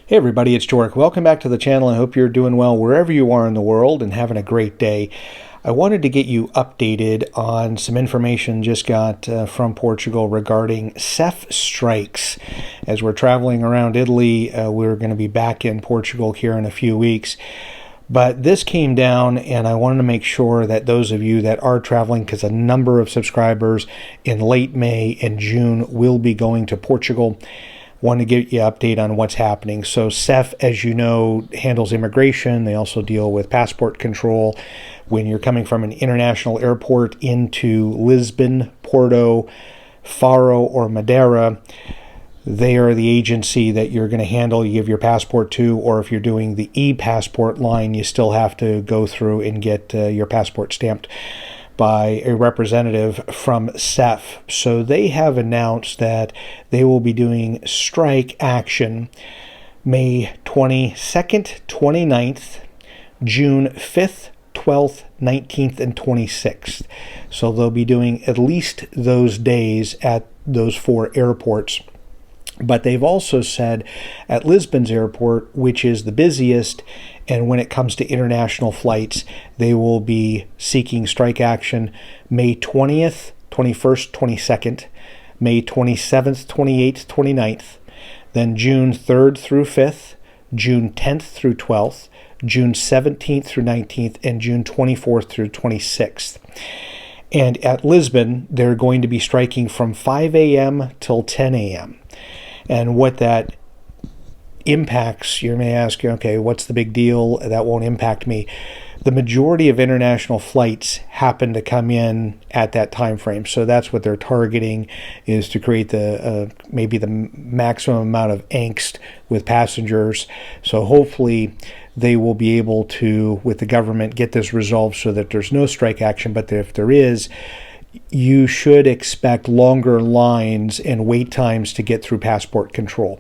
Hey everybody, it's Jork. Welcome back to the channel. I hope you're doing well wherever you are in the world and having a great day. I wanted to get you updated on some information just got from Portugal regarding CEF strikes. As we're traveling around Italy, we're going to be back in Portugal here in a few weeks. But this came down, and I wanted to make sure that those of you that are traveling, because a number of subscribers in late May and June will be going to Portugal, want to get you an update on what's happening. So CEF, as you know, handles immigration. They also deal with passport control. When you're coming from an international airport into Lisbon, Porto, Faro, or Madeira, they are the agency that you're going to handle. You give your passport to, or if you're doing the e-passport line, you still have to go through and get your passport stamped by a representative from CEF. So they have announced that they will be doing strike action May 22nd, 29th, June 5th, 12th, 19th, and 26th. So they'll be doing at least those days at those four airports. But they've also said at Lisbon's airport, which is the busiest, and when it comes to international flights, they will be seeking strike action May 20th, 21st, 22nd, May 27th, 28th, 29th, then June 3rd through 5th, June 10th through 12th, June 17th through 19th, and June 24th through 26th. And at Lisbon, they're going to be striking from 5 a.m. till 10 a.m. And what that impacts, you may ask, okay, what's the big deal? That won't impact me. The majority of international flights happen to come in at that time frame. So that's what they're targeting, is to create the maybe the maximum amount of angst with passengers. So hopefully they will be able to, with the government, get this resolved so that there's no strike action. But if there is, you should expect longer lines and wait times to get through passport control.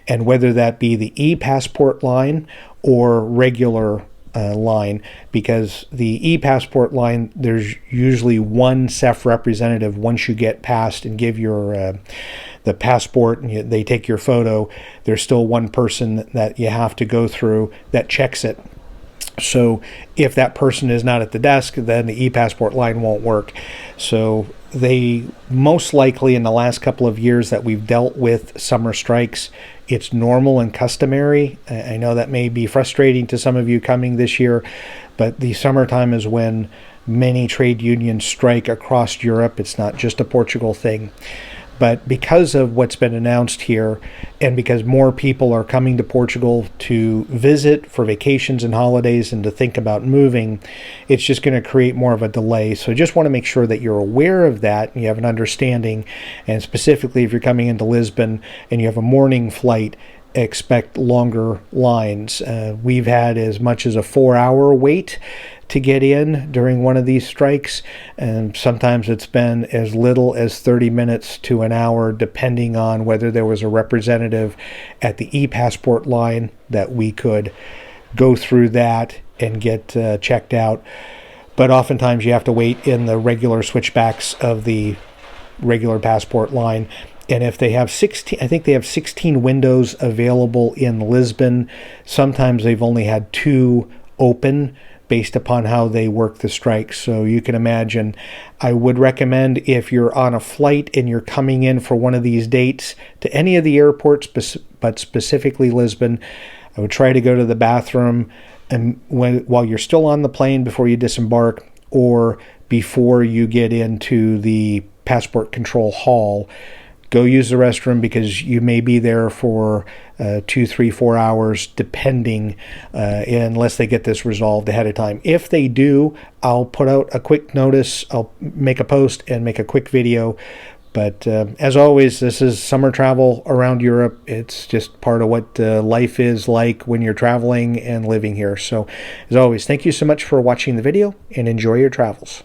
And whether that be the e-passport line or regular line, because the e-passport line, there's usually one CEF representative once you get past and give your the passport and they take your photo. There's still one person that you have to go through that checks it. So if that person is not at the desk, then the e-passport line won't work. So they most likely, in the last couple of years that we've dealt with summer strikes, it's normal and customary. I know that may be frustrating to some of you coming this year, but the summertime is when many trade unions strike across Europe. It's not just a Portugal thing. But because of what's been announced here, and because more people are coming to Portugal to visit for vacations and holidays and to think about moving, it's just going to create more of a delay. So I just want to make sure that you're aware of that and you have an understanding. And specifically, if you're coming into Lisbon and you have a morning flight, expect longer lines. We've had as much as a 4-hour wait to get in during one of these strikes, and sometimes it's been as little as 30 minutes to an hour, depending on whether there was a representative at the e-passport line that we could go through that and get checked out. But oftentimes you have to wait in the regular switchbacks of the regular passport line. And if they have 16, I think they have 16 windows available in Lisbon. Sometimes they've only had 2 open based upon how they work the strikes. So you can imagine, I would recommend, if you're on a flight and you're coming in for one of these dates to any of the airports, but specifically Lisbon, I would try to go to the bathroom and while you're still on the plane before you disembark, or before you get into the passport control hall. Go use the restroom, because you may be there for 2, 3, 4 hours, depending, unless they get this resolved ahead of time. If they do, I'll put out a quick notice. I'll make a post and make a quick video. But as always, this is summer travel around Europe. It's just part of what life is like when you're traveling and living here. So as always, thank you so much for watching the video, and enjoy your travels.